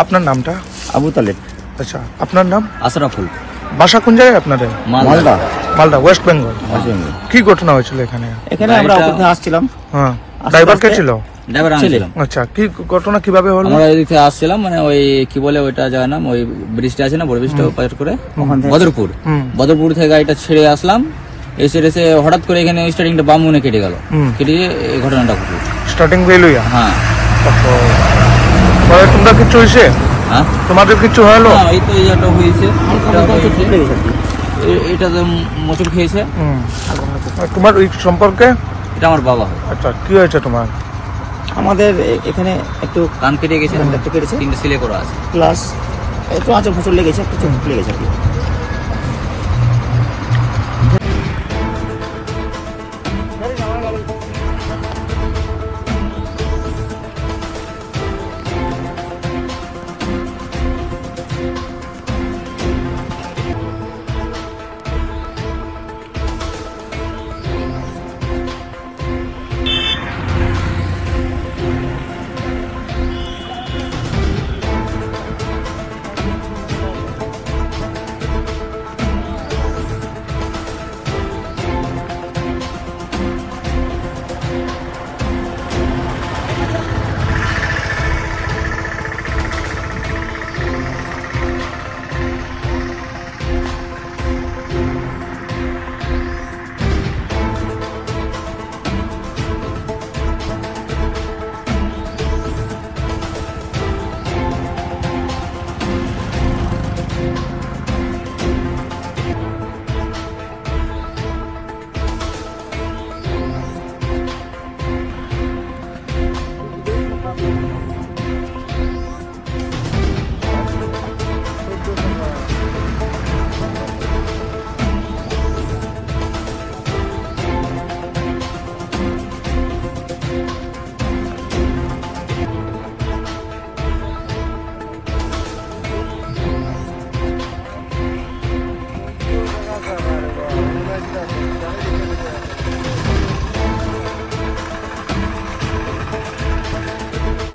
আপনার নামটা? আবু তালেব। আচ্ছা, আপনার নাম? আশরাফুল। বাসা কোন জায়গায় আপনাদের? মালদা। মালদা, ওয়েস্ট বেঙ্গল। ওয়েস্ট বেঙ্গল। কি ঘটনা হয়েছিল এখানে? এখানে আমরা উপর থেকে আসছিলাম। হ্যাঁ, ড্রাইভার কে ছিল? ড্রাইভার আমি ছিলাম। আচ্ছা, কি ঘটনা কিভাবে হলো? আমরা এদিক থেকে আসছিলাম, মানে ওই কি বলে ওইটা যায় না, ওই ব্রিজটা আছে না, বড় ব্রিজটা পার করে বদরপুর। বদরপুর থেকে গাড়িটা ছেড়ে আসলাম, এসে হঠাৎ করে এখানে স্টার্টিংটা বাম মনে কেটে গেল। কেটে গিয়ে এই ঘটনাটা ঘটলো। স্টার্টিং বেলুইয়া? হ্যাঁ। পরে তোমরা কিছু হয়েছে? হ্যাঁ, তোমাদের কিছু হলো? এই তো এইটা হয়েছে, এটা তো মোচড় খেয়েছে। তোমার ওই সম্পর্কে? এটা আমার বাবা হয়। আচ্ছা, কি হয়েছে তোমার? আমাদের এখানে একটু কান কেটে গেছে, একটু কেটেছে, তিনটে সিলে করা আছে, প্লাস একটু আঁচল ফাঁচল লেগেছে, একটু চোখ লেগেছে আর কি।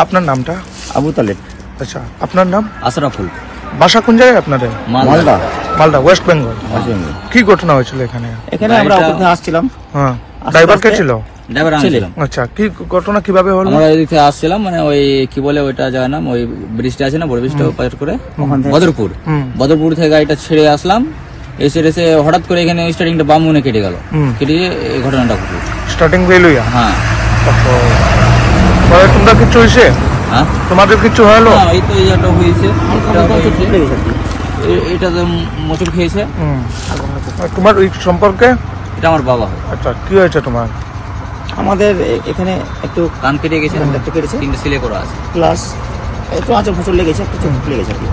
আপনার নামটা? আবু তালেব। আচ্ছা, আপনার নাম? আশরাফুল। বাসা কোন জায়গায় আপনাদের? মালদা। মালদা, ওয়েস্ট বেঙ্গল। ওয়েস্ট বেঙ্গল। কি ঘটনা হয়েছিল এখানে? এখানে আমরা উপর থেকে আসছিলাম। হ্যাঁ, ড্রাইভার কে ছিল? ড্রাইভার আমি ছিলাম। আচ্ছা, কি ঘটনা কিভাবে হলো? আমরা এদিক থেকে আসছিলাম, মানে ওই কি বলে ওইটা যায় না, ওই ব্রিজটা আছে না, বড় ব্রিজটা পার করে বদরপুর। বদরপুর থেকে গাড়িটা ছেড়ে আসলাম, এসে হঠাৎ করে এখানে স্টার্টিংটা বাম মনে কেটে গেল। কেটে গিয়ে এই ঘটনাটা ঘটলো। স্টার্টিং বেলুইয়া? হ্যাঁ। পরে তোমরা কিছু হয়েছে? হ্যাঁ, তোমাদের কিছু হলো? এই তো এইটা হয়েছে, এটা তো মোচড় খেয়েছে। তোমার ওই সম্পর্কে? এটা আমার বাবা হয়। আচ্ছা, কি হয়েছে তোমার? আমাদের এখানে একটু কান কেটে গেছে, একটু কেটেছে, তিনটে সিলে করা আছে, প্লাস একটু আঁচল ফাঁচল লেগেছে, একটু চোখ লেগেছে আর কি।